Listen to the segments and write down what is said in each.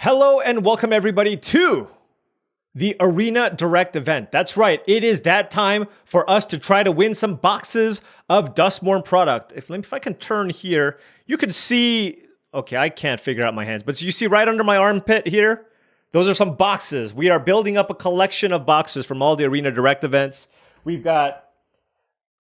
Hello and welcome everybody to the Arena Direct event. That's right, it is that time for us to try to win some boxes of Duskmourn product. If I can turn here, you can see, okay, I can't figure out my hands, but you see right under my armpit here, those are some boxes. We are building up a collection of boxes from all the Arena Direct events. We've got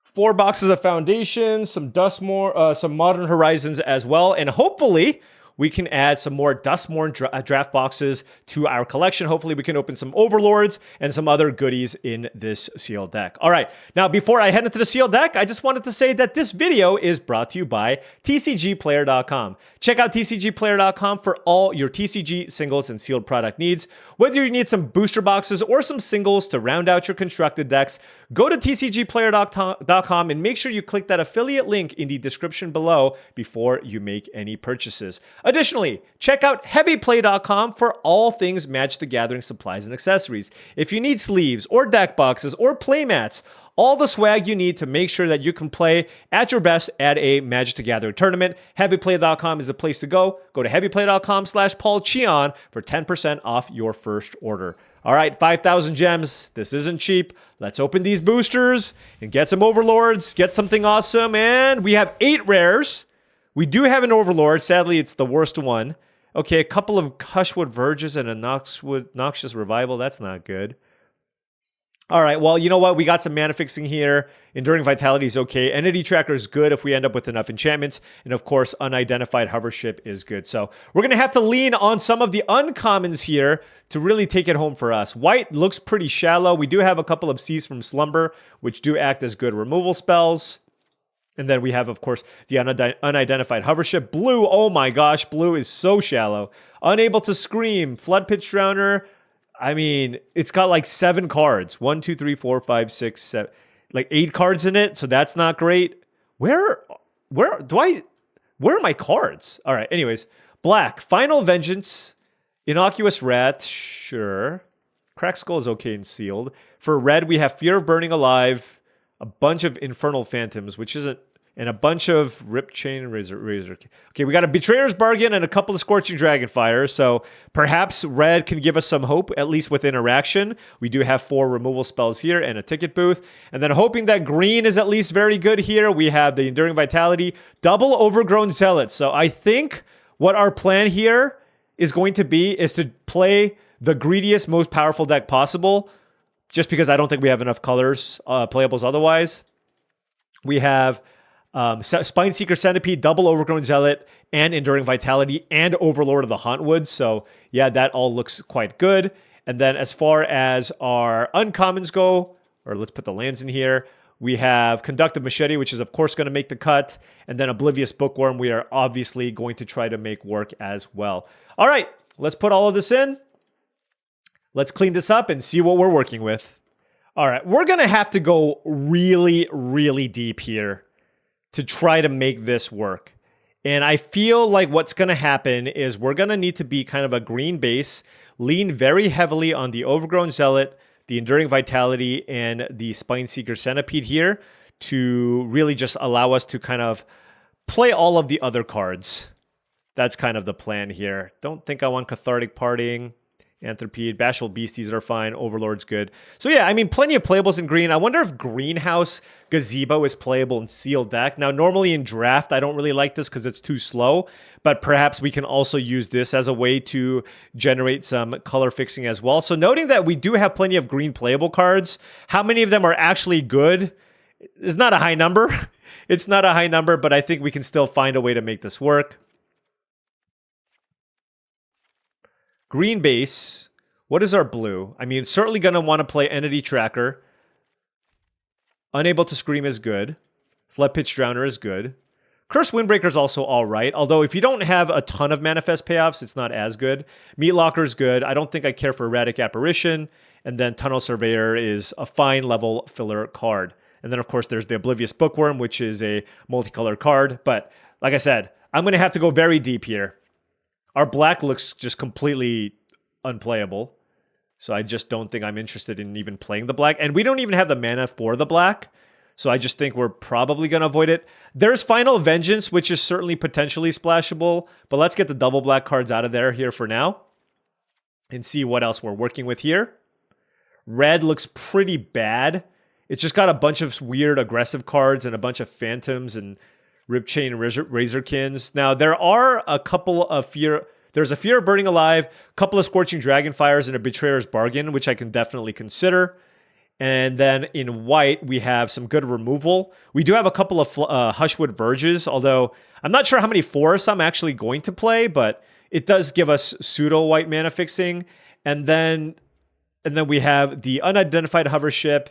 4 boxes of Foundation, some Duskmourn, some Modern Horizons as well, and hopefully we can add some more Duskmourn draft boxes to our collection. Hopefully we can open some Overlords and some other goodies in this sealed deck. All right, now before I head into the sealed deck, I just wanted to say that this video is brought to you by TCGplayer.com. Check out TCGplayer.com for all your TCG singles and sealed product needs. Whether you need some booster boxes or some singles to round out your constructed decks, go to TCGplayer.com and make sure you click that affiliate link in the description below before you make any purchases. Additionally, check out HeavyPlay.com for all things Magic the Gathering supplies and accessories. If you need sleeves or deck boxes or playmats, all the swag you need to make sure that you can play at your best at a Magic the Gathering tournament, HeavyPlay.com is the place to go. Go to HeavyPlay.com/paulcheon for 10% off your first order. All right, 5,000 gems. This isn't cheap. Let's open these boosters and get some Overlords, get something awesome. And we have 8 rares. We do have an Overlord. Sadly, it's the worst one. Okay, a couple of Hushwood Verges and a Noxious Revival. That's not good. All right, well, you know what? We got some mana fixing here. Enduring Vitality is okay. Entity Tracker is good if we end up with enough enchantments. And of course, Unidentified Hovership is good. So we're going to have to lean on some of the uncommons here to really take it home for us. White looks pretty shallow. We do have a couple of Seas from Slumber, which do act as good removal spells. And then we have, of course, the Unidentified Hovership. Blue, oh my gosh, blue is so shallow. Unable to Scream. Flood Pitch Drowner. I mean, it's got like 7 cards. 1, 2, 3, 4, 5, 6, 7. Like 8 cards in it, so that's not great. Where are my cards? All right, anyways. Black, Final Vengeance. Innocuous Rat, sure. Cracked Skull is okay and sealed. For red, we have Fear of Burning Alive. A bunch of Infernal Phantoms, which isn't, and a bunch of Rip Chain and Razor. Okay, we got a Betrayer's Bargain and a couple of Scorching Dragonfire, so perhaps red can give us some hope, at least with interaction. We do have 4 removal spells here and a Ticket Booth. And then hoping that green is at least very good here, we have the Enduring Vitality, double Overgrown Zealot. So I think what our plan here is going to be is to play the greediest, most powerful deck possible, just because I don't think we have enough colors, playables otherwise. We have Spineseeker Centipede, double Overgrown Zealot, and Enduring Vitality, and Overlord of the Hauntwood. So yeah, that all looks quite good. And then as far as our uncommons go, or let's put the lands in here, we have Conductive Machete, which is of course going to make the cut, and then Oblivious Bookworm we are obviously going to try to make work as well. All right, let's put all of this in. Let's clean this up and see what we're working with. All right, we're going to have to go really, really deep here to try to make this work. And I feel like what's going to happen is we're going to need to be kind of a green base, lean very heavily on the Overgrown Zealot, the Enduring Vitality, and the Spineseeker Centipede here to really just allow us to kind of play all of the other cards. That's kind of the plan here. Don't think I want Cathartic Parting. Anthropede, Bashful Beasties are fine. Overlord's good. So yeah, I mean, plenty of playables in green. I wonder if Greenhouse Gazebo is playable in sealed deck. Now, normally in draft, I don't really like this because it's too slow, but perhaps we can also use this as a way to generate some color fixing as well. So noting that we do have plenty of green playable cards, how many of them are actually good is not a high number. It's not a high number, but I think we can still find a way to make this work. Green base. What is our blue? I mean, certainly going to want to play Entity Tracker. Unable to Scream is good. Flood Pitch Drowner is good. Curse Windbreaker is also all right. Although if you don't have a ton of Manifest payoffs, it's not as good. Meat Locker is good. I don't think I care for Erratic Apparition. And then Tunnel Surveyor is a fine level filler card. And then, of course, there's the Oblivious Bookworm, which is a multicolored card. But like I said, I'm going to have to go very deep here. Our black looks just completely unplayable. So I just don't think I'm interested in even playing the black. And we don't even have the mana for the black. So I just think we're probably going to avoid it. There's Final Vengeance, which is certainly potentially splashable. But let's get the double black cards out of there here for now. and see what else we're working with here. Red looks pretty bad. It's just got a bunch of weird aggressive cards and a bunch of phantoms and Ripchain Razorkins. Now, there are a couple of there's a Fear of Burning Alive, a couple of Scorching Dragonfires, and a Betrayer's Bargain, which I can definitely consider. And then in white, we have some good removal. We do have a couple of Hushwood Verges, although I'm not sure how many forests I'm actually going to play, but it does give us pseudo-white mana fixing. And then we have the Unidentified Hovership,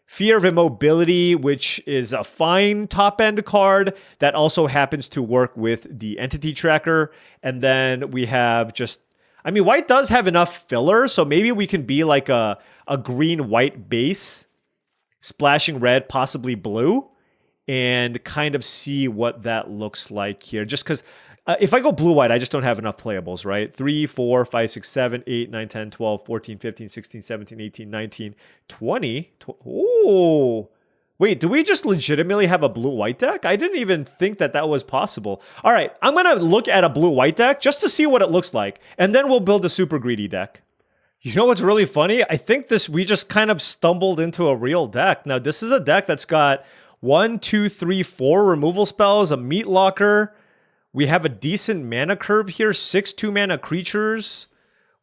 Fear of Immobility, which is a fine top-end card that also happens to work with the Entity Tracker. And then we have just... I mean, white does have enough filler, so maybe we can be like a green-white base, splashing red, possibly blue, and kind of see what that looks like here. Just because if I go blue-white, I just don't have enough playables, right? 3, 4, 5, 6, 7, 8, 9, 10, 12, 14, 15, 16, 17, 18, 19, 20. Ooh. Wait, do we just legitimately have a blue-white deck? I didn't even think that that was possible. All right, I'm going to look at a blue-white deck just to see what it looks like, and then we'll build a super greedy deck. You know what's really funny? I think we just kind of stumbled into a real deck. Now, this is a deck that's got 1, 2, 3, 4 removal spells, a Meat Locker. We have a decent mana curve here, 6 2-mana creatures.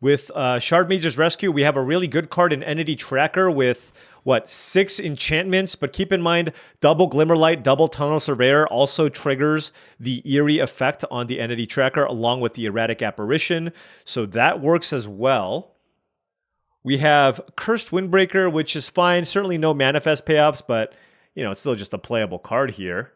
With Shard Mage's Rescue, we have a really good card in Entity Tracker with, 6 enchantments, but keep in mind, double Glimmerlight, double Tunnel Surveyor also triggers the Eerie effect on the Entity Tracker along with the Erratic Apparition, so that works as well. We have Cursed Windbreaker, which is fine, certainly no Manifest payoffs, but, it's still just a playable card here.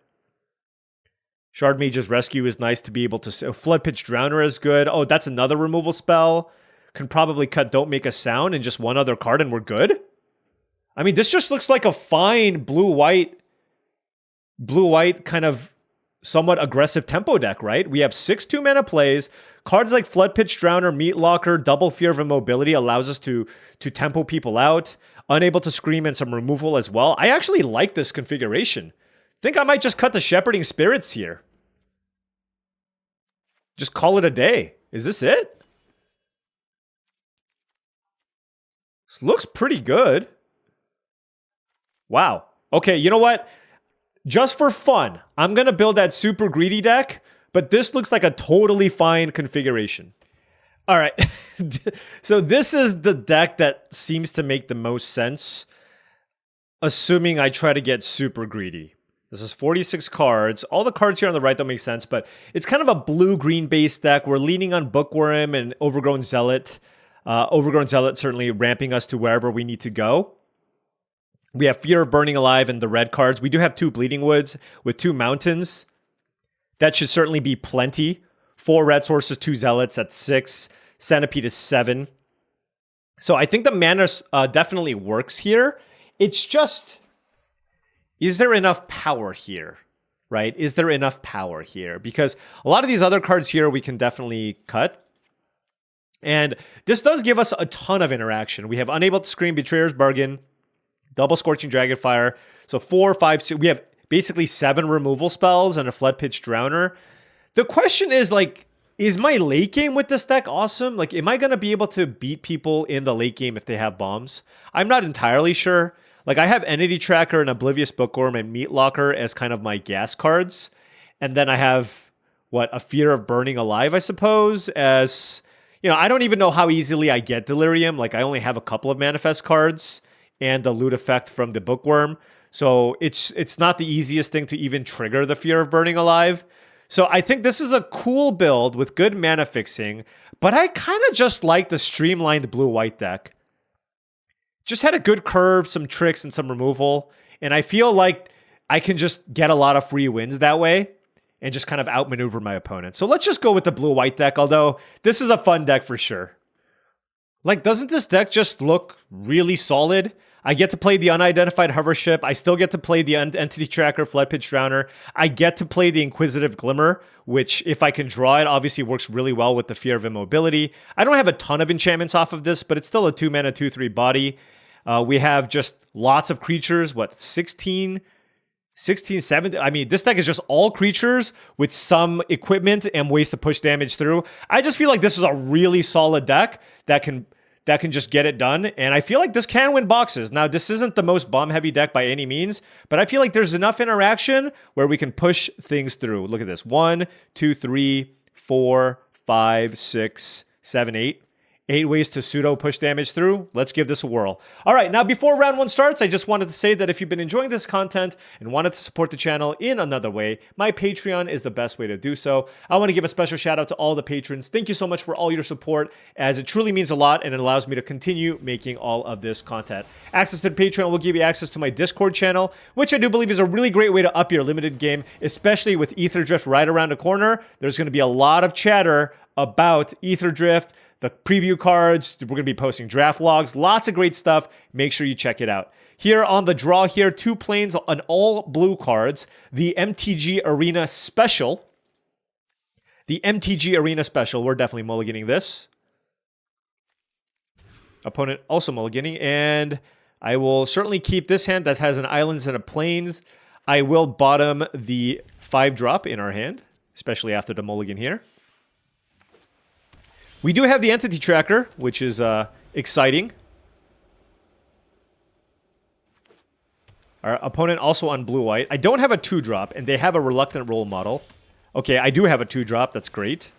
Shard Mage's Rescue is nice to be able to... Floodpitch Drowner is good. Oh, that's another removal spell. Can probably cut Don't Make a Sound and just one other card and we're good? I mean, this just looks like a fine blue-white kind of somewhat aggressive tempo deck, right? We have 6 2-mana plays. Cards like Floodpitch Drowner, Meat Locker, Double Fear of Immobility allows us to tempo people out. Unable to Scream and some removal as well. I actually like this configuration. Think I might just cut the Shepherding Spirits here. Just call it a day. Is this it? This looks pretty good. Wow. Okay, you know what? Just for fun, I'm going to build that super greedy deck, but this looks like a totally fine configuration. All right. So this is the deck that seems to make the most sense, assuming I try to get super greedy. This is 46 cards. All the cards here on the right don't make sense, but it's kind of a blue-green base deck. We're leaning on Bookworm and Overgrown Zealot. Overgrown Zealot certainly ramping us to wherever we need to go. We have Fear of Burning Alive and the red cards. We do have 2 Bleeding Woods with 2 Mountains. That should certainly be plenty. 4 red sources, 2 Zealots, that's 6. Centipede is 7. So I think the mana definitely works here. It's just, is there enough power here, right? Is there enough power here? Because a lot of these other cards here we can definitely cut. And this does give us a ton of interaction. We have Unable to Scream, Betrayer's Bargain, Double Scorching Dragonfire. So 4, 5, 6. We have basically 7 removal spells and a Floodpitch Drowner. The question is, is my late game with this deck awesome? Am I going to be able to beat people in the late game if they have bombs? I'm not entirely sure. I have Entity Tracker and Oblivious Bookworm and Meat Locker as kind of my gas cards. And then I have, a Fear of Burning Alive, I suppose, as... I don't even know how easily I get Delirium. I only have a couple of Manifest cards and the loot effect from the Bookworm. So it's not the easiest thing to even trigger the Fear of Burning Alive. So I think this is a cool build with good mana fixing, but I kind of just like the streamlined blue-white deck. Just had a good curve, some tricks, and some removal. And I feel like I can just get a lot of free wins that way and just kind of outmaneuver my opponent. So let's just go with the blue-white deck, although this is a fun deck for sure. Doesn't this deck just look really solid? I get to play the Unidentified Hovership. I still get to play the Entity Tracker, Floodpitch Drowner. I get to play the Inquisitive Glimmer, which, if I can draw it, obviously works really well with the Fear of Immobility. I don't have a ton of enchantments off of this, but it's still a 2-mana, 2/3 body. We have just lots of creatures, 16 16, 17. I mean, this deck is just all creatures with some equipment and ways to push damage through. I just feel like this is a really solid deck that can just get it done. And I feel like this can win boxes. Now, this isn't the most bomb-heavy deck by any means, but I feel like there's enough interaction where we can push things through. Look at this. 1, 2, 3, 4, 5, 6, 7, 8. 8 ways to pseudo push damage through. Let's give this a whirl. All right, now before round 1 starts, I just wanted to say that if you've been enjoying this content and wanted to support the channel in another way, my Patreon is the best way to do so. I want to give a special shout out to all the patrons. Thank you so much for all your support, as it truly means a lot and it allows me to continue making all of this content. Access to the Patreon will give you access to my Discord channel, which I do believe is a really great way to up your limited game, especially with Aetherdrift right around the corner. There's going to be a lot of chatter about Aetherdrift, the preview cards. We're going to be posting draft logs, lots of great stuff. Make sure you check it out. Here on the draw here, 2 planes on all blue cards. The MTGArena Special. The MTGArena Special. We're definitely mulliganing this. Opponent also mulliganing. And I will certainly keep this hand that has an islands and a plains. I will bottom the 5-drop in our hand, especially after the mulligan here. We do have the entity tracker, which is exciting. Our opponent also on blue-white. I don't have a 2-drop, and they have a reluctant role model. Okay, I do have a 2-drop. That's great.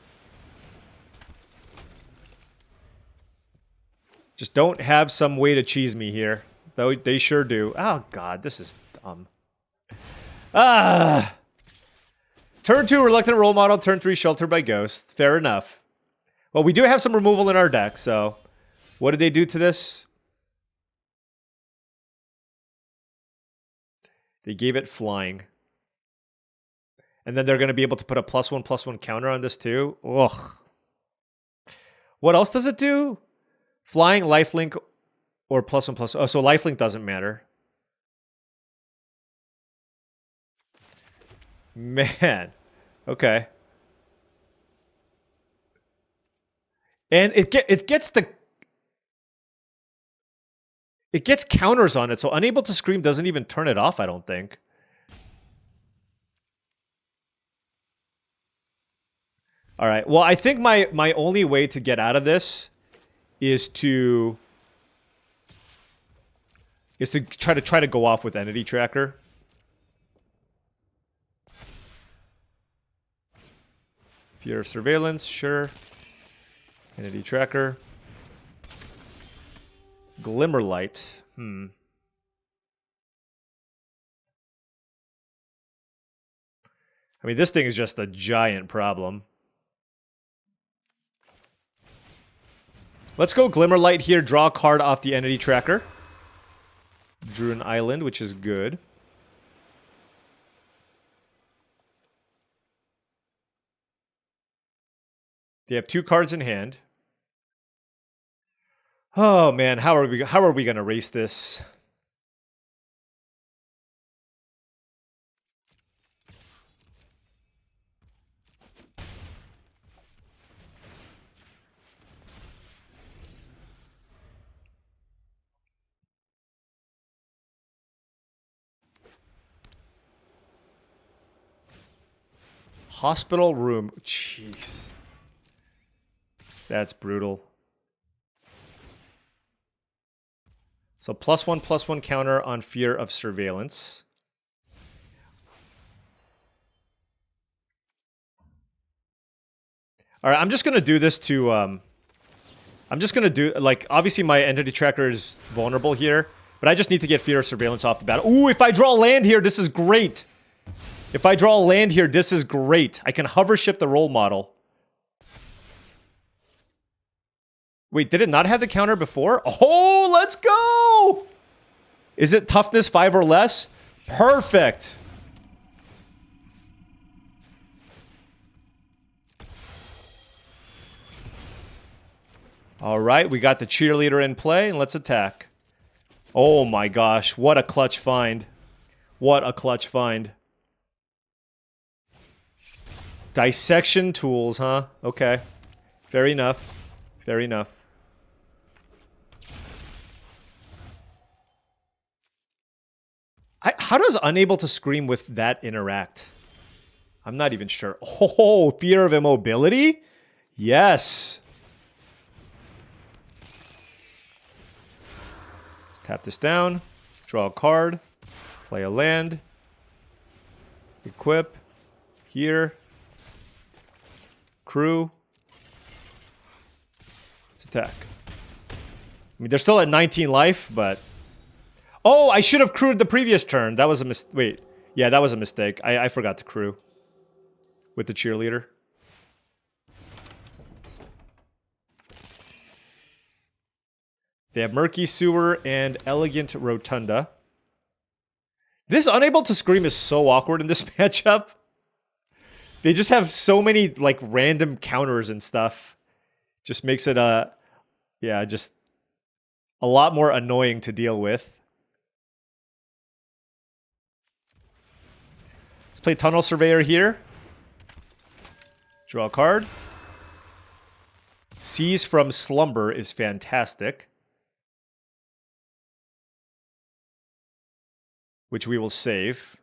Just don't have some way to cheese me here. Though they sure do. Oh, God, this is dumb. Ah! Turn 2, reluctant role model. Turn 3, shelter by ghost. Fair enough. Well, we do have some removal in our deck, so what did they do to this? They gave it flying. And then they're going to be able to put a +1/+1 counter on this too. Ugh. What else does it do? Flying, lifelink, or +1/+1. Oh, so lifelink doesn't matter. Man. Okay. And it gets counters on it, so Unable to Scream doesn't even turn it off, I don't think. All right. Well, I think my only way to get out of this is to try to go off with Entity Tracker. Fear of Surveillance, sure. Entity Tracker. Glimmerlight. I mean, this thing is just a giant problem. Let's go Glimmerlight here. Draw a card off the Entity Tracker. Drew an island, which is good. They have 2 cards in hand. Oh man, how are we gonna race this? Hospital room. Jeez. That's brutal. So +1/+1 counter on Fear of Surveillance. All right, I'm just going to do this to... I'm just going to do... Like, obviously my Entity Tracker is vulnerable here, but I just need to get Fear of Surveillance off the bat. Ooh, if I draw land here, this is great. If I draw land here, this is great. I can hover ship the role model. Wait, did it not have the counter before? Oh, let's go! Is it toughness 5 or less? Perfect. All right, we got the cheerleader in play, and let's attack. Oh my gosh, what a clutch find. What a clutch find. Dissection tools, huh? Okay. Fair enough. Fair enough. How does unable to scream with that interact? I'm not even sure. Oh, fear of immobility? Yes. Let's tap this down. Draw a card. Play a land. Equip. Here. Crew. Let's attack. I mean, they're still at 19 life, but... Oh, I should have crewed the previous turn. That was a mistake. Wait. Yeah, that was a mistake. I forgot to crew. With the cheerleader. They have Murky Sewer and Elegant Rotunda. This unable to scream is so awkward in this matchup. They just have so many, like, random counters and stuff. Just makes it, yeah, just a lot more annoying to deal with. Let's play Tunnel Surveyor here. Draw a card. Seize from Slumber is fantastic. Which we will save.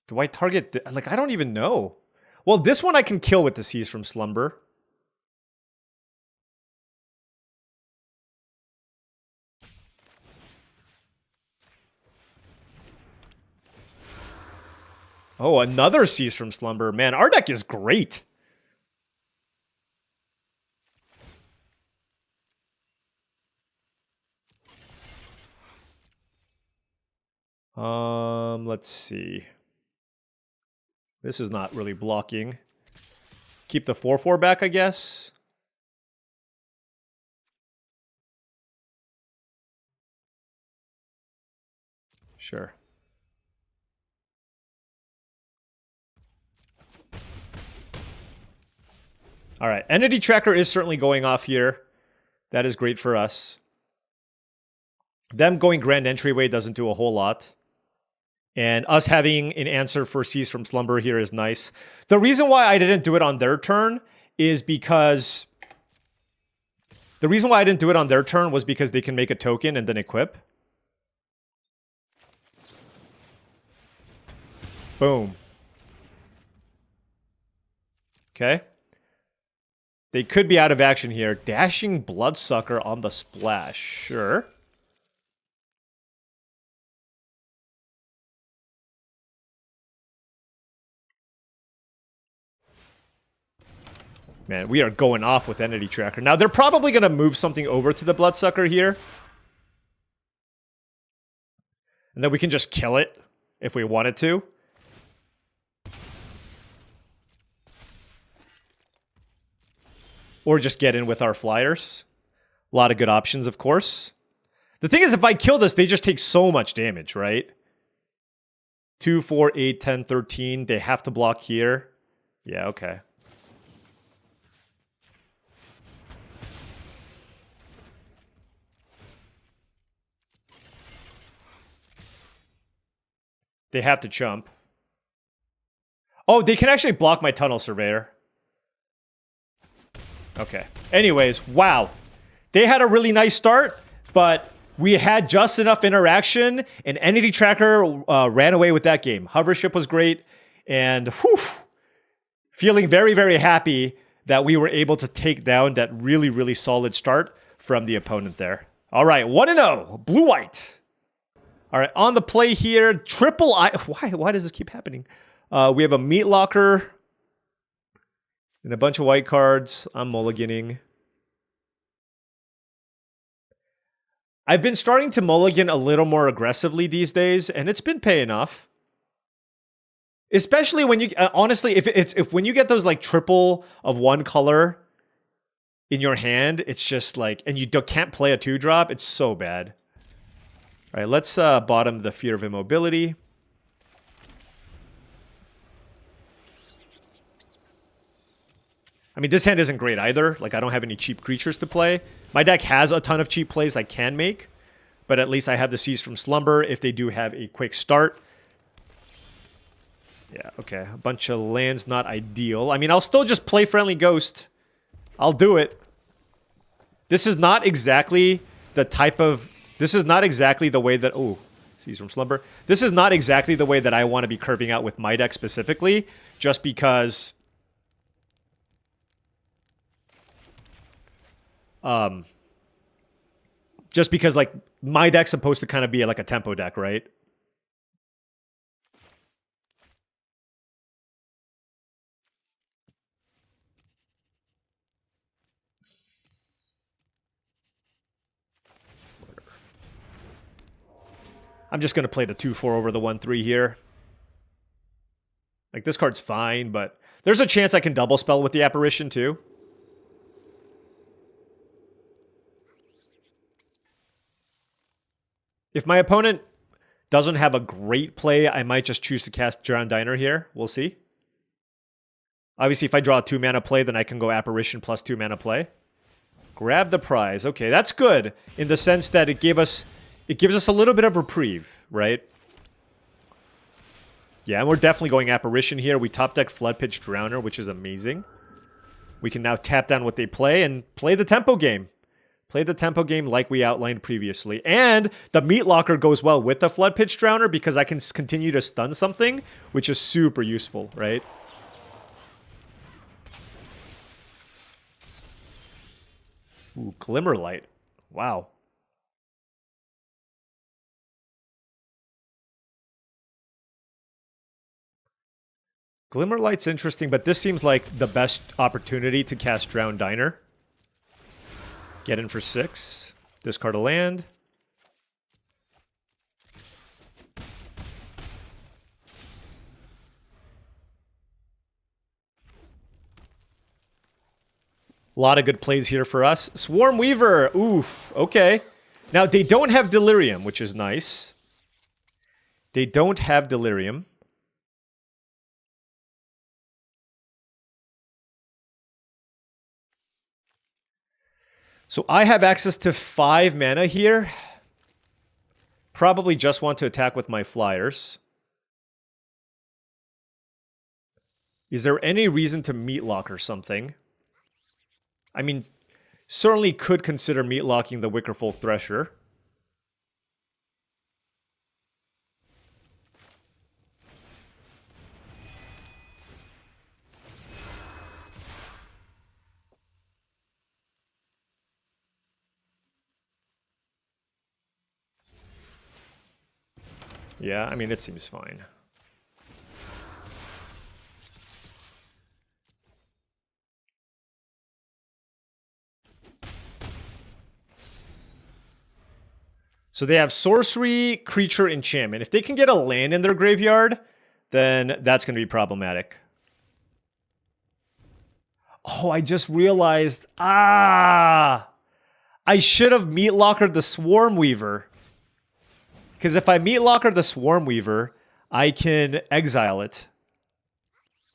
Do I target... Like, I don't even know. Well, this one I can kill with the Seize from Slumber. Oh, another Seize from Slumber. Man, our deck is great. Let's see. This is not really blocking. Keep the 4/4 back, I guess. Sure. All right, Entity Tracker is certainly going off here. That is great for us. Them going Grand Entryway doesn't do a whole lot. And us having an answer for Seize from Slumber here is nice. The reason why I didn't do it on their turn is because... The reason why I didn't do it on their turn was because they can make a token and then equip. Boom. Okay. They could be out of action here. Dashing Bloodsucker on the splash. Sure. Man, we are going off with Entity Tracker. Now, they're probably going to move something over to the Bloodsucker here. And then we can just kill it if we wanted to. Or just get in with our flyers. A lot of good options, of course. The thing is, if I kill this, they just take so much damage, right? 2, 4, 8, 10, 13. They have to block here. Yeah, okay. They have to chump. Oh, they can actually block my Tunnel Surveyor. Okay. Anyways, wow. They had a really nice start, but we had just enough interaction, and Entity Tracker ran away with that game. Hovership was great, and whew, feeling very, very happy that we were able to take down that really, really solid start from the opponent there. All right, 1-0, blue-white. All right, on the play here, triple I... Why does this keep happening? We have a Meat Locker and a bunch of white cards. I'm mulliganing. I've been starting to mulligan a little more aggressively these days, and it's been paying off. Especially when you... honestly, if when you get those like triple of one color in your hand, it's just like... And you can't play a 2-drop, it's so bad. All right, let's bottom the Fear of Immobility. I mean, this hand isn't great either. Like, I don't have any cheap creatures to play. My deck has a ton of cheap plays I can make, but at least I have the Seize from Slumber if they do have a quick start. Yeah, okay. A bunch of lands, not ideal. I mean, I'll still just play Friendly Ghost. I'll do it. This is not exactly the type of... This is not exactly the way that... Oh, Seize from Slumber. This is not exactly the way that I want to be curving out with my deck specifically, just because... like, my deck's supposed to kind of be like a tempo deck, right? I'm just going to play the 2-4 over the 1-3 here. Like, this card's fine, but there's a chance I can double spell with the Apparition, too. If my opponent doesn't have a great play, I might just choose to cast Drowned Diner here. We'll see. Obviously, if I draw a 2-mana play, then I can go Apparition plus 2-mana play. Grab the prize. Okay, that's good in the sense that it gives us a little bit of reprieve, right? Yeah, and we're definitely going Apparition here. We top deck Flood Pitch Drowner, which is amazing. We can now tap down what they play and play the tempo game. Play the tempo game like we outlined previously. And the Meat Locker goes well with the Flood Pitch Drowner because I can continue to stun something, which is super useful, right? Ooh, Glimmerlight. Wow. Glimmerlight's interesting, but this seems like the best opportunity to cast Drowned Diner. Get in for 6. Discard a land. A lot of good plays here for us. Swarm Weaver. Oof. Okay. Now, they don't have Delirium, which is nice. They don't have Delirium. So I have access to 5 mana here. Probably just want to attack with my flyers. Is there any reason to Meat Lock or something? I mean, certainly could consider Meat Locking the Wickerfolk Thresher. Yeah, I mean, it seems fine. So they have Sorcery, Creature, Enchantment. If they can get a land in their graveyard, then that's going to be problematic. Oh, I just realized. Ah! I should have Meat Lockered the Swarm Weaver. Because if I Meat Locker the Swarm Weaver, I can exile it.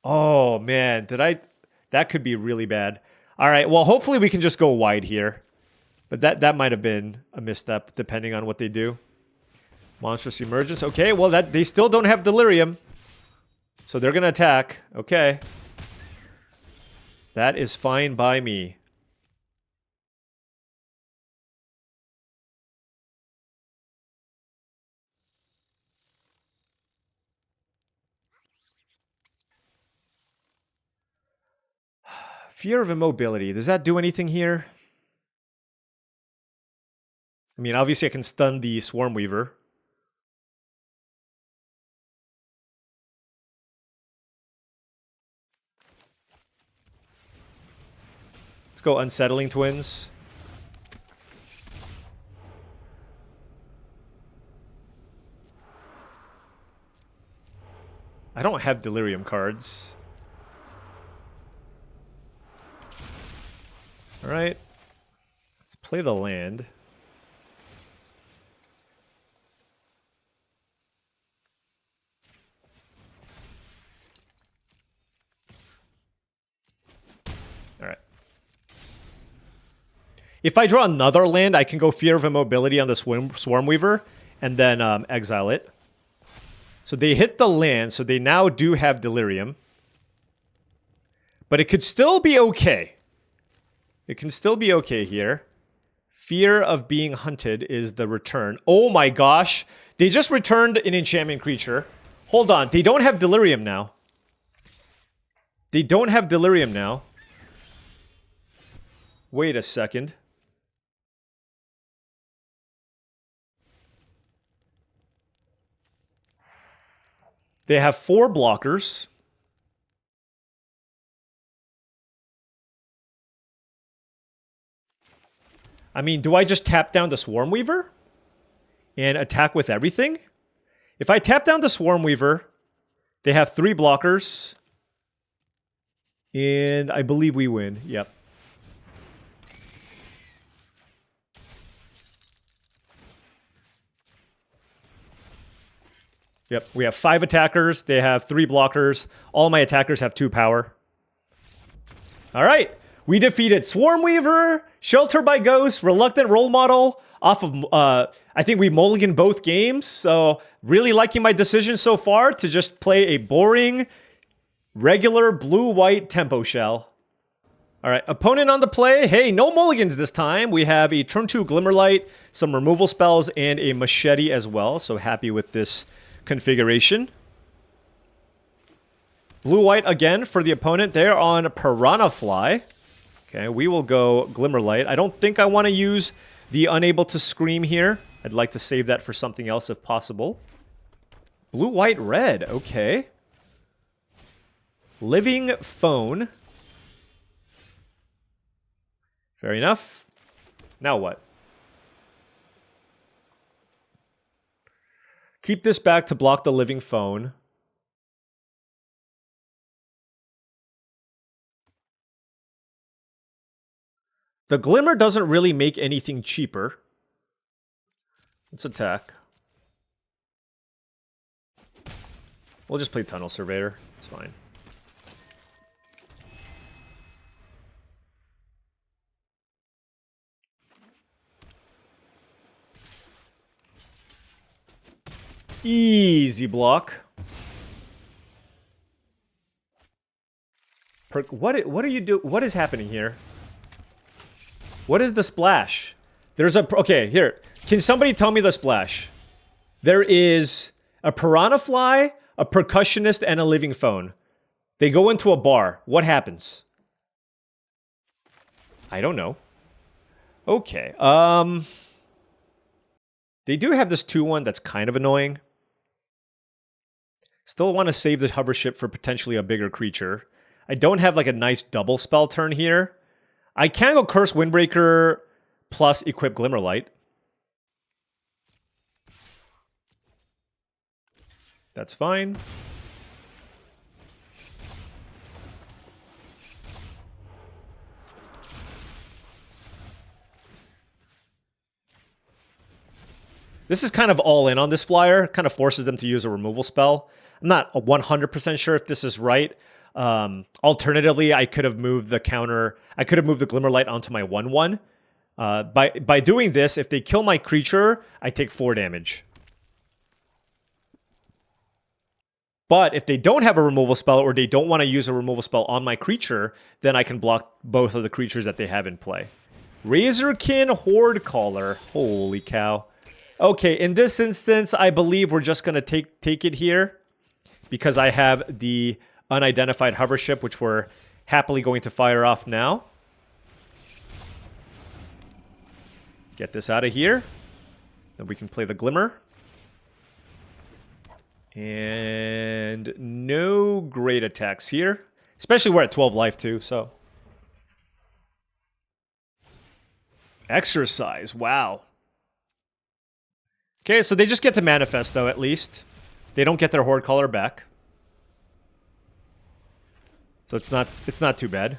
Oh, man. That could be really bad. All right, well, hopefully we can just go wide here. But that might have been a misstep, depending on what they do. Monstrous Emergence. Okay, well, they still don't have Delirium. So they're going to attack. Okay. That is fine by me. Fear of Immobility. Does that do anything here? I mean, obviously I can stun the Swarm Weaver. Let's go Unsettling Twins. I don't have Delirium cards. Alright. Let's play the land. Alright. If I draw another land, I can go Fear of Immobility on the Swarm Weaver and then exile it. So they hit the land, so they now do have Delirium. But it could still be okay. It can still be okay here. Fear of being hunted is the return. Oh my gosh. They just returned an enchantment creature. Hold on. They don't have Delirium now. They don't have Delirium now. Wait a second. They have 4 blockers. I mean, do I just tap down the Swarmweaver and attack with everything? If I tap down the Swarmweaver, they have 3 blockers. And I believe we win. Yep. Yep, we have 5 attackers. They have 3 blockers. All my attackers have 2 power. All right. We defeated Swarmweaver, Shelter by Ghost, Reluctant Role Model off of, I think we mulliganed both games. So really liking my decision so far to just play a boring, regular blue-white tempo shell. All right, opponent on the play. Hey, no mulligans this time. We have a turn 2 Glimmerlight, some removal spells, and a machete as well. So happy with this configuration. Blue-white again for the opponent. They're on Piranha Fly. Okay, we will go Glimmerlight. I don't think I want to use the Unable to Scream here. I'd like to save that for something else if possible. Blue, white, red. Okay. Living Phone. Fair enough. Now what? Keep this back to block the Living Phone. The Glimmer doesn't really make anything cheaper. Let's attack. We'll just play Tunnel Surveyor. It's fine. Easy block. What are you do? What is happening here? What is the splash? There's a... Okay, here. Can somebody tell me the splash? There is a Piranha Fly, a Percussionist, and a Living Phone. They go into a bar. What happens? I don't know. Okay. They do have this 2/1 that's kind of annoying. Still want to save the hover ship for potentially a bigger creature. I don't have like a nice double spell turn here. I can go Curse Windbreaker plus equip Glimmerlight. That's fine. This is kind of all in on this flyer. Kind of forces them to use a removal spell. I'm not 100% sure if this is right. Alternatively, I could have moved the counter. I could have moved the Glimmerlight onto my 1/1. By doing this, if they kill my creature, I take 4 damage. But if they don't have a removal spell or they don't want to use a removal spell on my creature, then I can block both of the creatures that they have in play. Razorkin Horde Caller. Holy cow. Okay, in this instance, I believe we're just going to take it here because I have the unidentified hover ship, which we're happily going to fire off now. Get this out of here. Then we can play the Glimmer. And no great attacks here. Especially we're at 12 life too, so. Exercise, wow. Okay, so they just get to manifest though, at least. They don't get their Horde Caller back. So it's not too bad.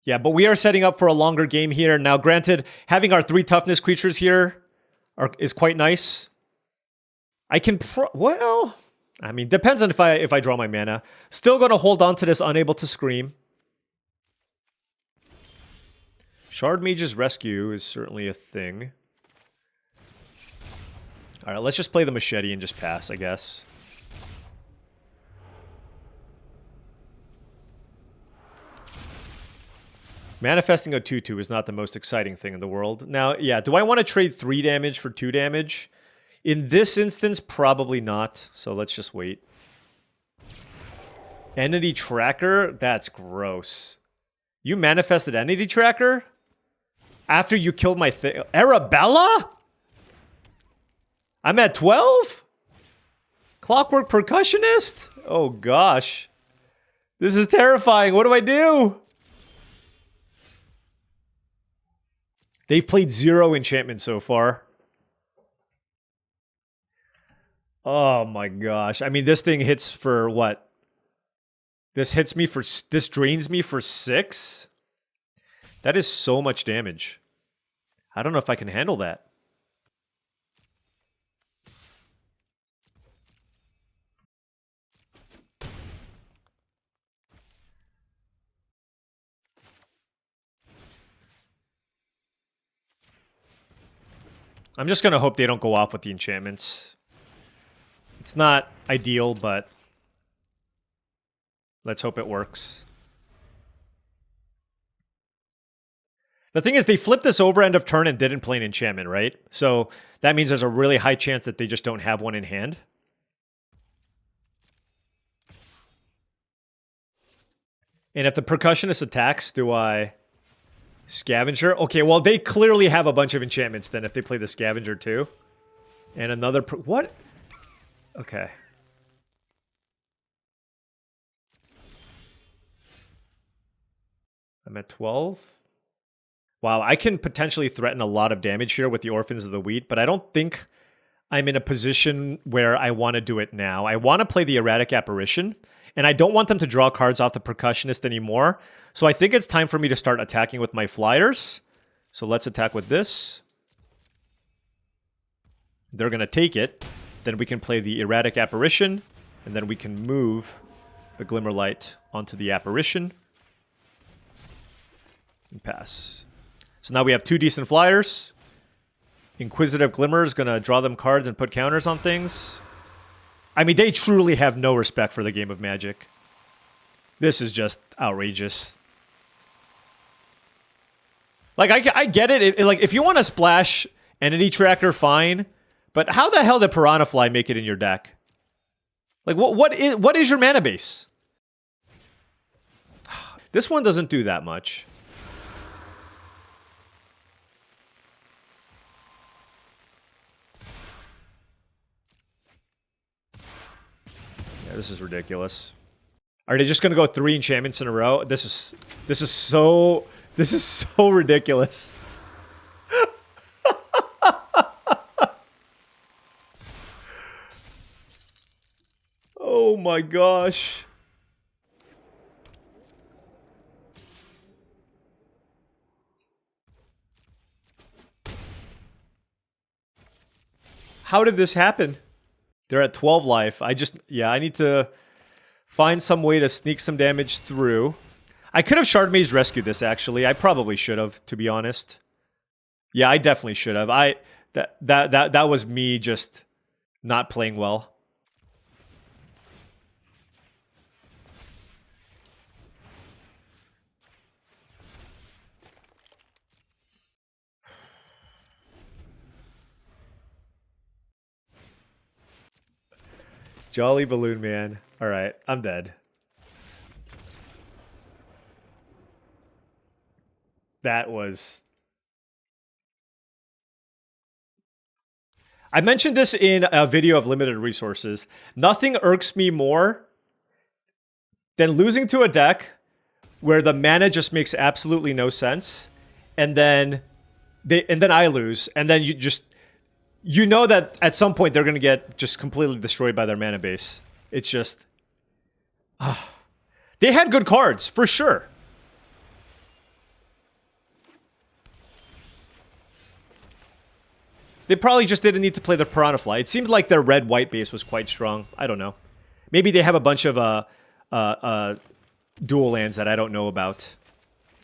Yeah, but we are setting up for a longer game here. Now, granted, having our 3 toughness creatures here is quite nice. I can well, I mean, depends on if I draw my mana. Still going to hold on to this Unable to Scream. Shard Mage's Rescue is certainly a thing. All right, let's just play the Machete and just pass, I guess. Manifesting a 2/2 is not the most exciting thing in the world. Now, yeah, do I want to trade 3 damage for 2 damage? In this instance, probably not. So let's just wait. Entity Tracker? That's gross. You manifested Entity Tracker? After you killed my thing? Arabella? I'm at 12? Clockwork Percussionist? Oh gosh. This is terrifying. What do I do? They've played 0 enchantment so far. Oh my gosh. I mean, this thing hits for what? This drains me for 6? That is so much damage. I don't know if I can handle that. I'm just gonna hope they don't go off with the enchantments. It's not ideal, but let's hope it works. The thing is, they flipped this over end of turn and didn't play an enchantment, right? So that means there's a really high chance that they just don't have one in hand. And if the Percussionist attacks, do I Scavenger? Okay, well, they clearly have a bunch of enchantments then if they play the Scavenger too. And another... What? Okay. I'm at 12. Wow, I can potentially threaten a lot of damage here with the Orphans of the Wheat, but I don't think I'm in a position where I want to do it now. I want to play the Erratic Apparition, and I don't want them to draw cards off the Percussionist anymore. So I think it's time for me to start attacking with my Flyers. So let's attack with this. They're going to take it. Then we can play the Erratic Apparition, and then we can move the Glimmerlight onto the Apparition. And pass. So now we have 2 decent Flyers. Inquisitive Glimmer is going to draw them cards and put counters on things. I mean, they truly have no respect for the game of Magic. This is just outrageous. Like, I get it. Like, if you want to splash Entity Tracker, fine. But how the hell did Piranha Fly make it in your deck? Like, what is your mana base? This one doesn't do that much. This is ridiculous. Are they just gonna go 3 enchantments in a row? This is so ridiculous. Oh my gosh. How did this happen? They're at 12 life. I need to find some way to sneak some damage through. I could have Shardmaze rescued this, actually. I probably should have, to be honest. Yeah, I definitely should have. That was me just not playing well. Jolly Balloon Man. Alright, I'm dead. That was... I mentioned this in a video of limited resources. Nothing irks me more than losing to a deck where the mana just makes absolutely no sense, and then I lose, and then you know that at some point they're going to get just completely destroyed by their mana base. It's just... They had good cards, for sure. They probably just didn't need to play the Piranha Fly. It seemed like their red-white base was quite strong. I don't know. Maybe they have a bunch of dual lands that I don't know about.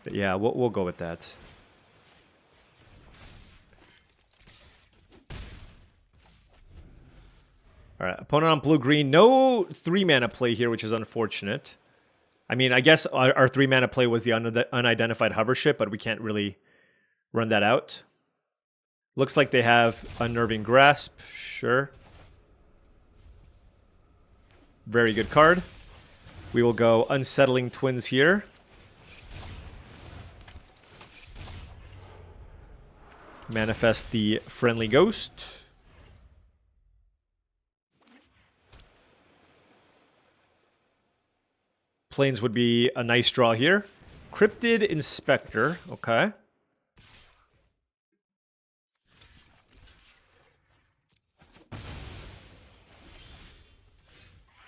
But yeah, we'll go with that. Alright, opponent on blue-green. No 3-mana play here, which is unfortunate. I mean, I guess our 3-mana play was the unidentified hover ship, but we can't really run that out. Looks like they have Unnerving Grasp. Sure. Very good card. We will go Unsettling Twins here. Manifest the Friendly Ghost. Plains would be a nice draw here. Cryptid Inspector. Okay.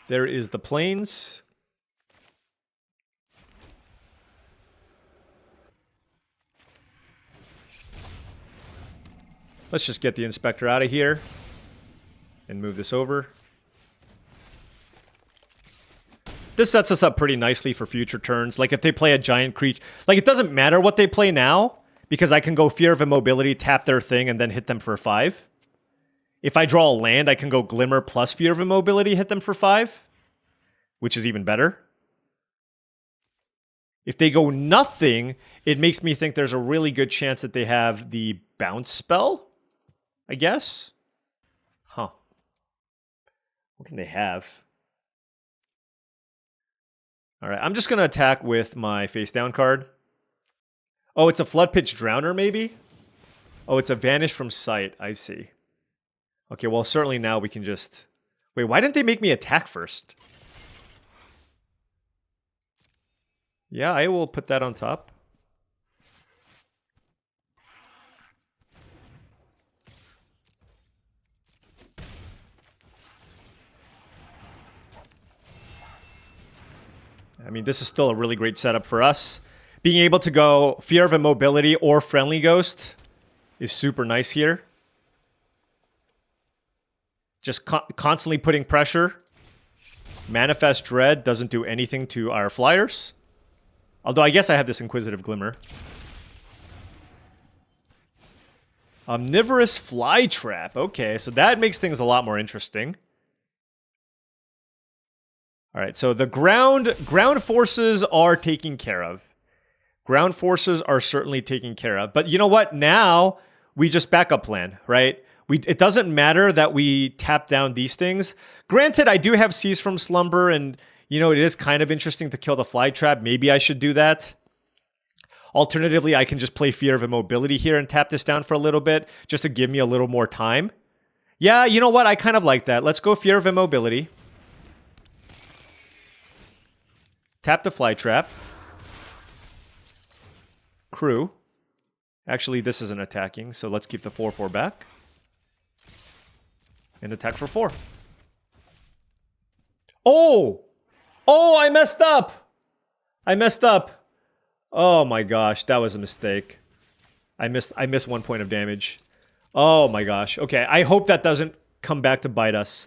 There is the Plains. Let's just get the Inspector out of here and move this over. This sets us up pretty nicely for future turns. Like if they play a giant creature, like it doesn't matter what they play now because I can go Fear of Immobility, tap their thing, and then hit them for 5. If I draw a land, I can go Glimmer plus Fear of Immobility, hit them for 5, which is even better. If they go nothing, it makes me think there's a really good chance that they have the bounce spell, I guess. Huh. What can they have? All right, I'm just going to attack with my face down card. Oh, it's a Flood Pitch Drowner, maybe? Oh, it's a Vanish from Sight. I see. Okay, well, certainly now we can just... Wait, why didn't they make me attack first? Yeah, I will put that on top. I mean, this is still a really great setup for us. Being able to go Fear of Immobility or Friendly Ghost is super nice here. Just constantly putting pressure. Manifest Dread doesn't do anything to our flyers. Although I guess I have this Inquisitive Glimmer. Omnivorous Flytrap. Okay, so that makes things a lot more interesting. Alright, so the ground forces are taken care of. Ground forces are certainly taken care of. But you know what? Now we just backup plan, right? It doesn't matter that we tap down these things. Granted, I do have Seize from Slumber, and you know, it is kind of interesting to kill the fly trap. Maybe I should do that. Alternatively, I can just play Fear of Immobility here and tap this down for a little bit, just to give me a little more time. Yeah, you know what? I kind of like that. Let's go Fear of Immobility. Tap the fly trap. Crew. Actually, this isn't attacking, so let's keep the 4/4 back. And attack for 4. Oh! Oh, I messed up! I messed up. Oh my gosh, that was a mistake. I missed 1 point of damage. Oh my gosh. Okay, I hope that doesn't come back to bite us.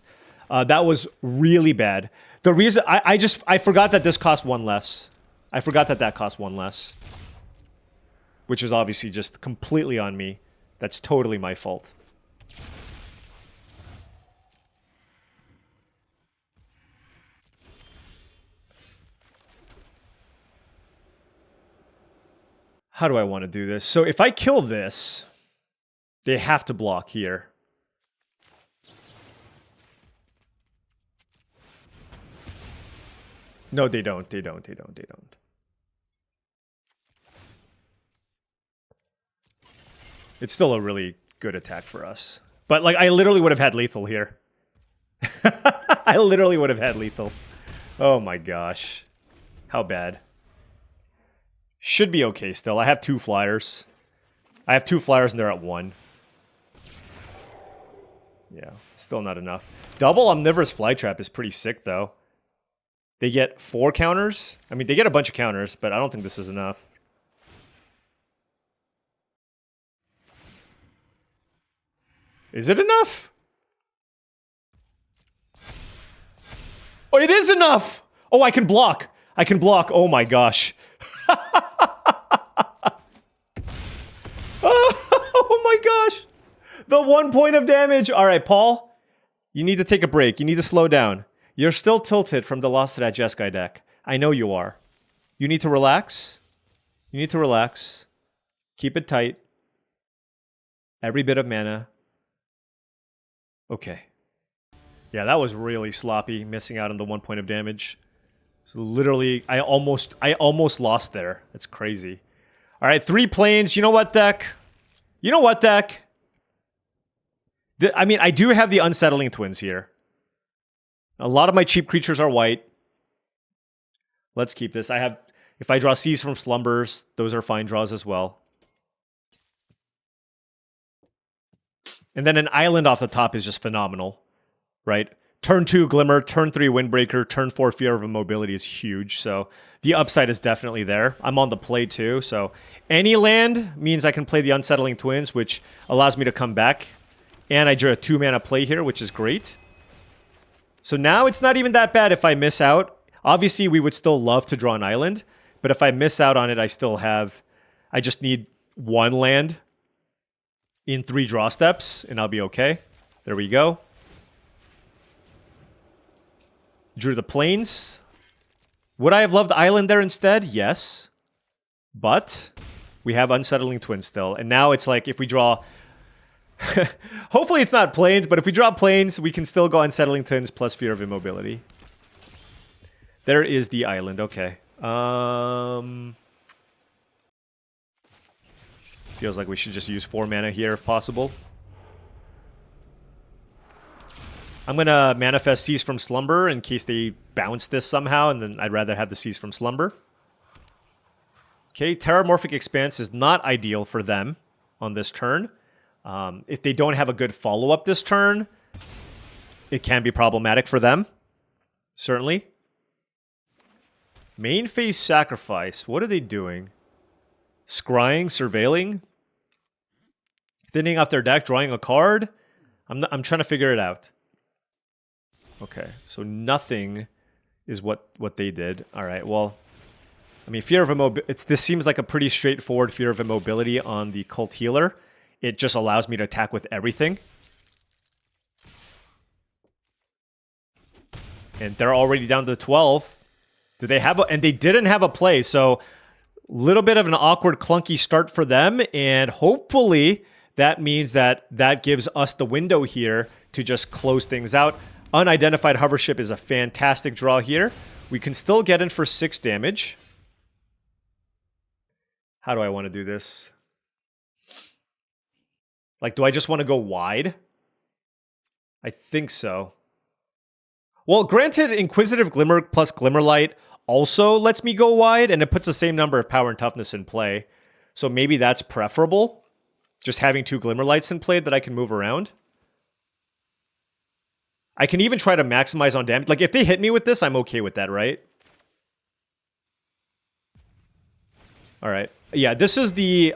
That was really bad. The reason I forgot that this cost 1 less. I forgot that that cost 1 less. Which is obviously just completely on me. That's totally my fault. How do I want to do this? So if I kill this, they have to block here. No, they don't. They don't. They don't. They don't. It's still a really good attack for us. But, like, I literally would have had lethal here. I literally would have had lethal. Oh my gosh. How bad. Should be okay still. I have 2 flyers. I have 2 flyers and they're at 1. Yeah, still not enough. Double Omnivorous Flytrap is pretty sick, though. They get 4 counters. I mean, they get a bunch of counters, but I don't think this is enough. Is it enough? Oh, it is enough! Oh, I can block. I can block. Oh my gosh. Oh my gosh. The 1 point of damage. All right, Paul, you need to take a break. You need to slow down. You're still tilted from the loss to that Jeskai deck. I know you are. You need to relax. You need to relax. Keep it tight. Every bit of mana. Okay. Yeah, that was really sloppy, missing out on the 1 point of damage. So literally, I almost lost there. That's crazy. All right, 3 planes. You know what, deck? You know what, deck? I mean, I do have the Unsettling Twins here. A lot of my cheap creatures are white. Let's keep this. I have, if I draw Seize from Slumbers, those are fine draws as well. And then an island off the top is just phenomenal, right? Turn 2 Glimmer, turn 3 Windbreaker, turn 4 Fear of Immobility is huge. So the upside is definitely there. I'm on the play too. So any land means I can play the Unsettling Twins, which allows me to come back. And I drew a 2 mana play here, which is great. So now it's not even that bad if I miss out. Obviously, we would still love to draw an island. But if I miss out on it, I still have... I just need 1 land in 3 draw steps, and I'll be okay. There we go. Drew the plains. Would I have loved Island there instead? Yes. But we have Unsettling Twins still. And now it's like if we draw... Hopefully it's not plains, but if we draw plains, we can still go Unsettling Twins plus Fear of Immobility. There is the island. Okay. Feels like we should just use 4 mana here if possible. I'm going to manifest Seize from Slumber in case they bounce this somehow, and then I'd rather have the Seize from Slumber. Okay, Terramorphic Expanse is not ideal for them on this turn. If they don't have a good follow-up this turn, it can be problematic for them. Certainly. Main phase Sacrifice. What are they doing? Scrying, surveilling? Thinning out their deck, drawing a card? I'm trying to figure it out. Okay, so nothing is what they did. All right, well, I mean, Fear of Immobility, this seems like a pretty straightforward Fear of Immobility on the Cult Healer. It just allows me to attack with everything. And they're already down to 12. Do they have and they didn't have a play, so little bit of an awkward, clunky start for them, and hopefully that means that gives us the window here to just close things out. Unidentified Hovership is a fantastic draw here. We can still get in for 6 damage. How do I want to do this? Like, do I just want to go wide? I think so. Well, granted, Inquisitive Glimmer plus Glimmerlight also lets me go wide, and it puts the same number of power and toughness in play. So maybe that's preferable. Just having 2 Glimmerlights in play that I can move around. I can even try to maximize on damage. Like, if they hit me with this, I'm okay with that, right? Alright. Yeah, this is the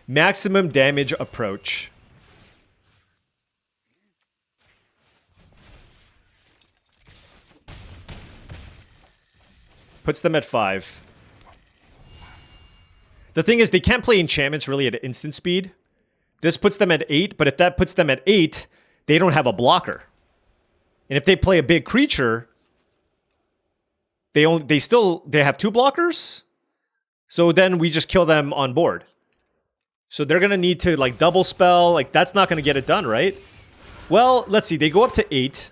maximum damage approach. Puts them at 5. The thing is, they can't play enchantments really at instant speed. This puts them at 8, but if that puts them at 8, they don't have a blocker. And if they play a big creature, they have 2 blockers. So then we just kill them on board. So they're gonna need to like double spell. Like that's not gonna get it done, right? Well, let's see. They go up to 8.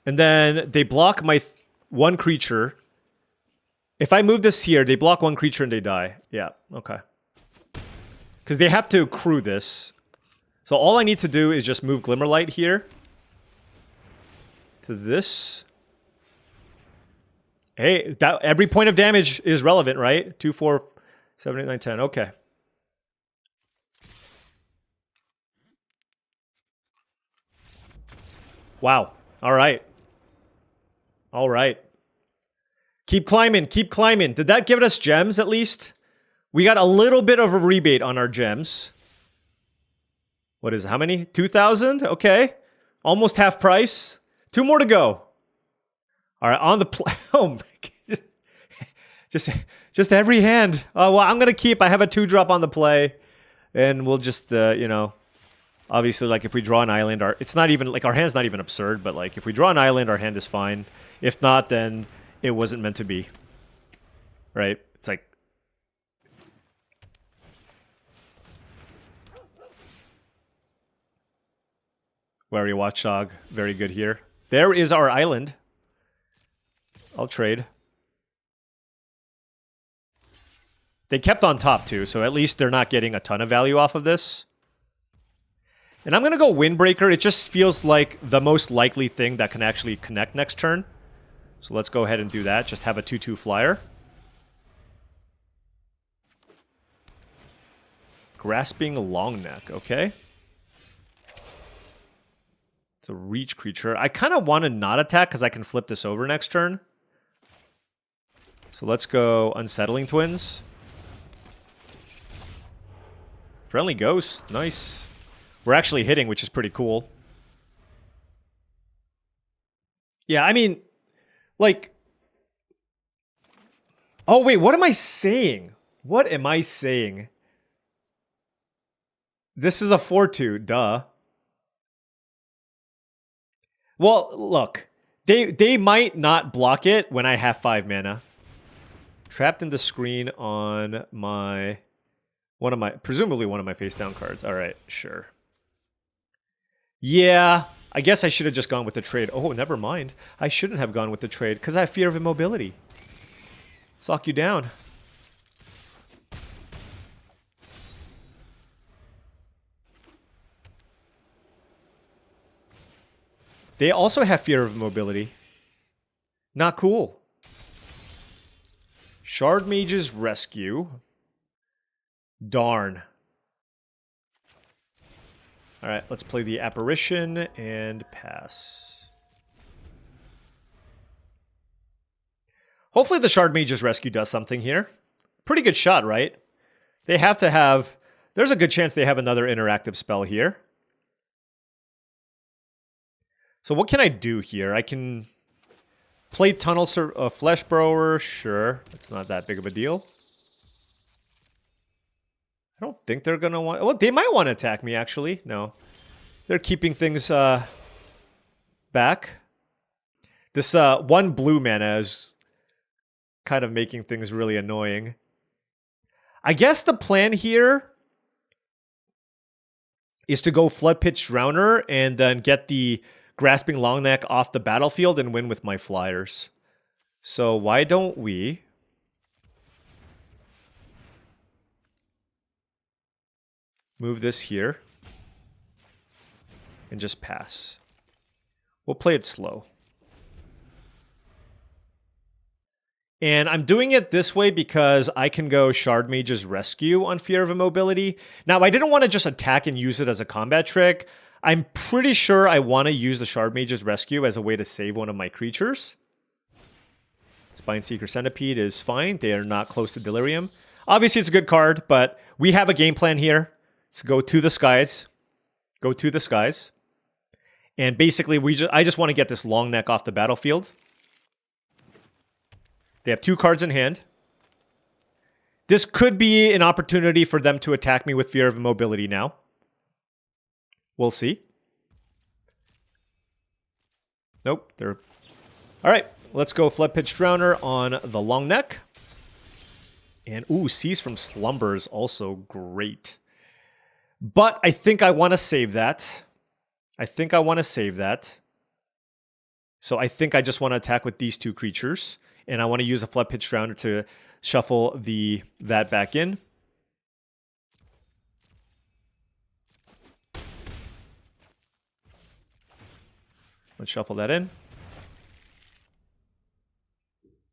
And then they block my 1 creature. If I move this here, they block 1 creature and they die. Yeah, okay. Because they have to crew this. So all I need to do is just move Glimmerlight here. To this. Hey, every point of damage is relevant, right? 2, 4, 7, 8, 9, 10. Okay. Wow. All right. All right. Keep climbing, keep climbing. Did that give us gems at least? We got a little bit of a rebate on our gems. What is it? How many? 2,000? Okay. Almost half price. 2 more to go. All right, on the play. Oh my God. Just every hand. Oh, well, I'm going to keep. I have a 2-drop on the play. And we'll just, you know, obviously, like, if we draw an island, it's not even, like, our hand's not even absurd, but, like, if we draw an island, our hand is fine. If not, then it wasn't meant to be. Right? It's like... Wary Watchdog, very good here. There is our island. I'll trade. They kept on top too, so at least they're not getting a ton of value off of this. And I'm going to go Windbreaker. It just feels like the most likely thing that can actually connect next turn. So let's go ahead and do that. Just have a 2/2 flyer. Grasping Longneck, okay. It's a reach creature. I kind of want to not attack because I can flip this over next turn. So let's go Unsettling Twins. Friendly Ghost, nice. We're actually hitting, which is pretty cool. Yeah, I mean, like... Oh, wait, what am I saying? What am I saying? This is a 4/2, duh. Well, look, they might not block it when I have 5 mana. Trapped in the screen on my presumably one of my face down cards. All right, sure. Yeah, I guess I should have just gone with the trade. Oh, never mind. I shouldn't have gone with the trade because I have Fear of Immobility. Sock you down. They also have Fear of Immobility. Not cool. Shard Mage's Rescue. Darn. Alright, let's play the Apparition and pass. Hopefully the Shard Mage's Rescue does something here. Pretty good shot, right? They have to have... There's a good chance they have another interactive spell here. So what can I do here? I can play Tunnel Flesh Borrower. Sure, it's not that big of a deal. I don't think they're going to want... Well, they might want to attack me, actually. No. They're keeping things back. This 1 blue mana is kind of making things really annoying. I guess the plan here is to go Floodpitch Drowner and then get the Grasping Longneck off the battlefield and win with my flyers. So why don't we... move this here. And just pass. We'll play it slow. And I'm doing it this way because I can go Shard Mage's Rescue on Fear of Immobility. Now, I didn't want to just attack and use it as a combat trick. I'm pretty sure I want to use the Shard Mage's Rescue as a way to save one of my creatures. Spineseeker Centipede is fine. They are not close to Delirium. Obviously, it's a good card, but we have a game plan here. So go to the skies. Go to the skies. And basically, I just want to get this Longneck off the battlefield. They have 2 cards in hand. This could be an opportunity for them to attack me with Fear of Immobility now. We'll see. Nope. They're... All right. Let's go Floodpitch Drowner on the Longneck. And, ooh, Seize from Slumber is also great. But I think I want to save that. So I think I just want to attack with these 2 creatures. And I want to use a Floodpitch Drowner to shuffle that back in. Let's shuffle that in.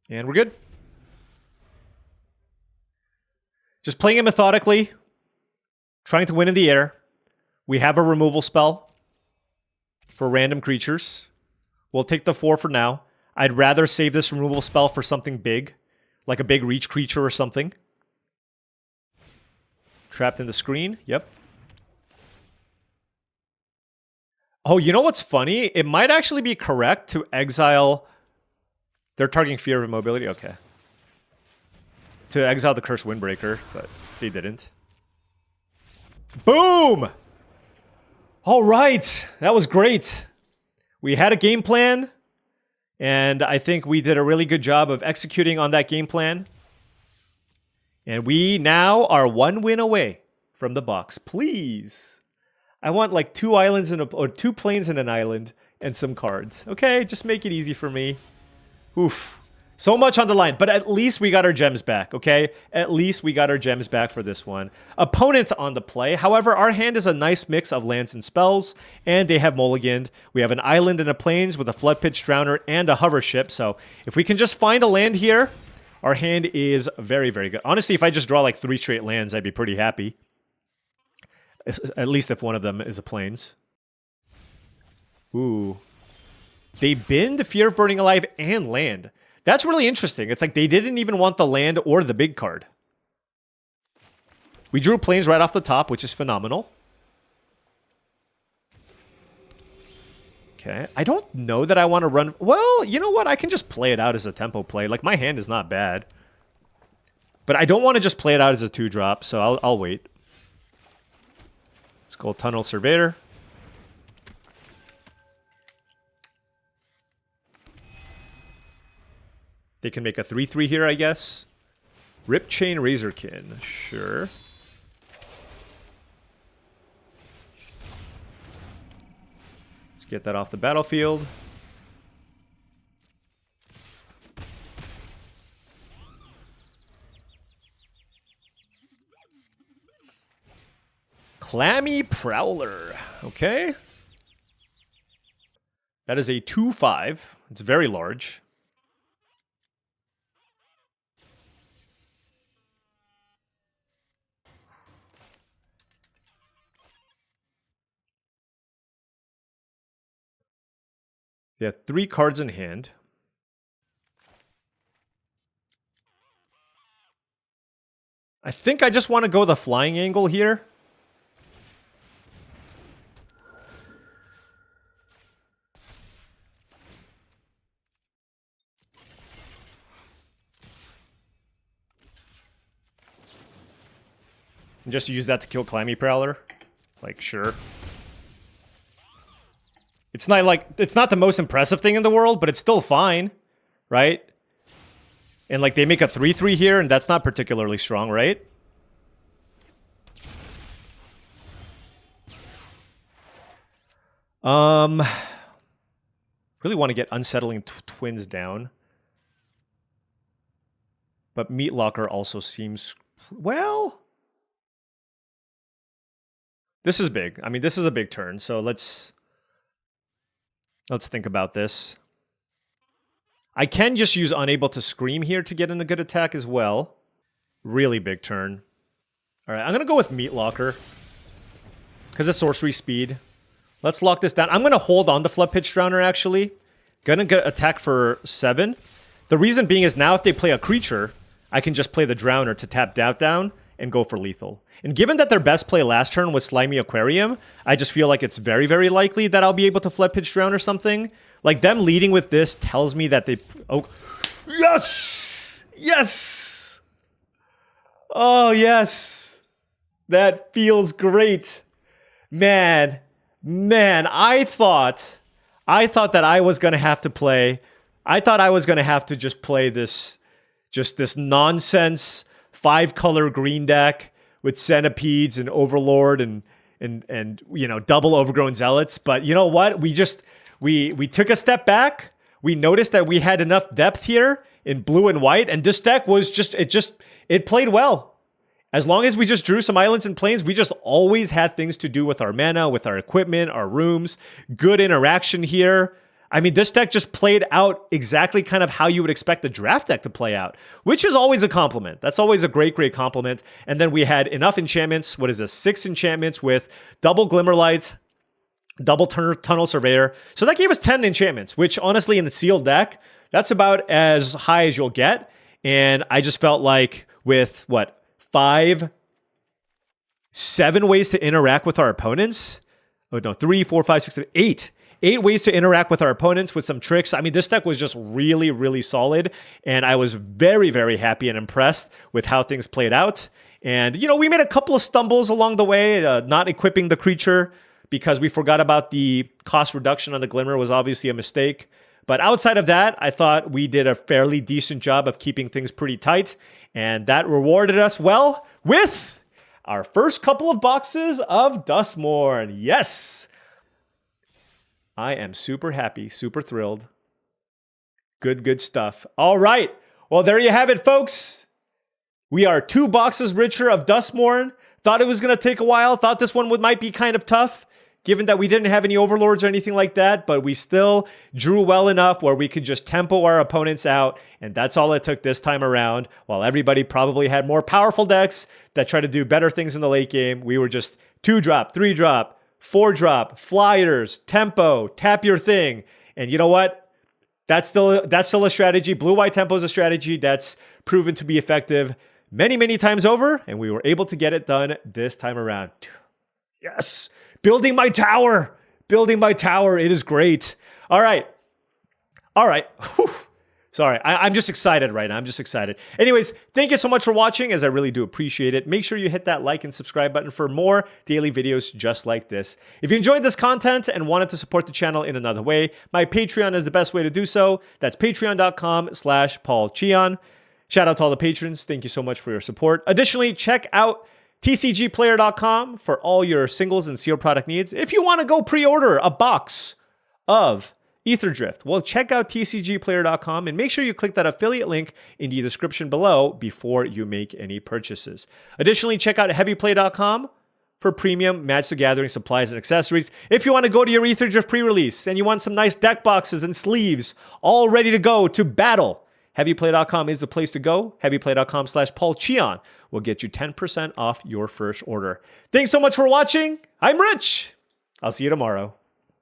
And we're good. Just playing it methodically. Trying to win in the air. We have a removal spell for random creatures. We'll take the 4 for now. I'd rather save this removal spell for something big. Like a big reach creature or something. Trapped in the screen. Yep. Oh, you know what's funny? It might actually be correct to exile... They're targeting Fear of Immobility? Okay. To exile the Cursed Windbreaker, but they didn't. Boom! All right. That was great. We had a game plan. And I think we did a really good job of executing on that game plan. And we now are 1 win away from the box. Please. I want like 2 islands or 2 planes and an island and some cards. Okay, just make it easy for me. Oof. So much on the line, but at least we got our gems back, okay? At least we got our gems back for this one. Opponent on the play. However, our hand is a nice mix of lands and spells, and they have mulliganed. We have an island and a plains with a flood pitch drowner and a hover ship. So if we can just find a land here, our hand is very, very good. Honestly, if I just draw like 3 straight lands, I'd be pretty happy. At least if one of them is a plains. Ooh. They binned Fear of Burning Alive and land. That's really interesting. It's like they didn't even want the land or the big card. We drew planes right off the top, which is phenomenal. Okay. I don't know that I want to run... Well, you know what? I can just play it out as a tempo play. Like, my hand is not bad. But I don't want to just play it out as a 2-drop, so I'll wait. Let's go Tunnel Surveyor. They can make a 3/3 here, I guess. Ripchain Razorkin. Sure. Let's get that off the battlefield. Clammy Prowler. Okay. That is a 2/5. It's very large. They have 3 cards in hand. I think I just want to go the flying angle here. And just use that to kill Clammy Prowler. Like, sure. It's not like, it's not the most impressive thing in the world, but it's still fine, right? And like they make a 3/3 here, and that's not particularly strong, right? Really want to get Unsettling Twins down. But Meat Locker also seems, well, this is big. I mean, this is a big turn, so let's think about this. I can just use Unable to Scream here to get in a good attack as well. Really big turn. All right, I'm going to go with Meat Locker because of sorcery speed. Let's lock this down. I'm going to hold on the Flood Pitch Drowner, actually. Going to attack for 7. The reason being is now if they play a creature, I can just play the Drowner to tap Doubt down and go for lethal. And given that their best play last turn was Slimy Aquarium, I just feel like it's very, very likely that I'll be able to Flood Pitch Drown or something. Like, them leading with this tells me that they... Oh, yes! Yes! Oh, yes! That feels great. Man, I thought that I was going to have to play... I thought I was going to have to just play this... Just this nonsense 5-color green deck with Centipedes and Overlord and you know, double Overgrown Zealots. But you know what? We took a step back. We noticed that we had enough depth here in blue and white, and this deck was it played well. As long as we just drew some islands and plains, we just always had things to do with our mana, with our equipment, our rooms. Good interaction here. I mean, this deck just played out exactly kind of how you would expect the draft deck to play out, which is always a compliment. That's always a great, great compliment. And then we had enough enchantments. What is this? 6 enchantments with double Glimmerlight, double Tunnel Surveyor. So that gave us 10 enchantments, which honestly in the sealed deck, that's about as high as you'll get. And I just felt like with, 7 ways to interact with our opponents? Oh, no, 3, 4, 5, 6, 7, 8. 8 ways to interact with our opponents with some tricks. I mean, this deck was just really, really solid, and I was very, very happy and impressed with how things played out. And, you know, we made a couple of stumbles along the way, not equipping the creature because we forgot about the cost reduction on the Glimmer was obviously a mistake. But outside of that, I thought we did a fairly decent job of keeping things pretty tight. And that rewarded us well with our first couple of boxes of Duskmourn. Yes! I am super happy, super thrilled. Good stuff. All right. Well, there you have it, folks. We are 2 boxes richer of Duskmourn. Thought it was going to take a while. Thought this one might be kind of tough, given that we didn't have any overlords or anything like that, but we still drew well enough where we could just tempo our opponents out, and that's all it took this time around. While everybody probably had more powerful decks that try to do better things in the late game, we were just 2-drop, 3-drop, 4-drop, flyers, tempo, tap your thing. And you know what? That's still a strategy. Blue-white tempo is a strategy that's proven to be effective many times over, and we were able to get it done this time around. Yes! Building my tower! Building my tower. It is great. All right. Whew. Sorry, I'm just excited right now. I'm just excited. Anyways, thank you so much for watching, as I really do appreciate it. Make sure you hit that like and subscribe button for more daily videos just like this. If you enjoyed this content and wanted to support the channel in another way, my Patreon is the best way to do so. That's patreon.com/paulcheon. Shout out to all the patrons. Thank you so much for your support. Additionally, check out TCGplayer.com for all your singles and sealed product needs. If you want to go pre-order a box of Aetherdrift, well, check out TCGplayer.com and make sure you click that affiliate link in the description below before you make any purchases. Additionally, check out heavyplay.com for premium Magic the Gathering supplies and accessories. If you want to go to your Aetherdrift pre-release and you want some nice deck boxes and sleeves all ready to go to battle, heavyplay.com is the place to go. heavyplay.com/paulcheon will get you 10% off your first order. Thanks so much for watching. I'm Rich. I'll see you tomorrow.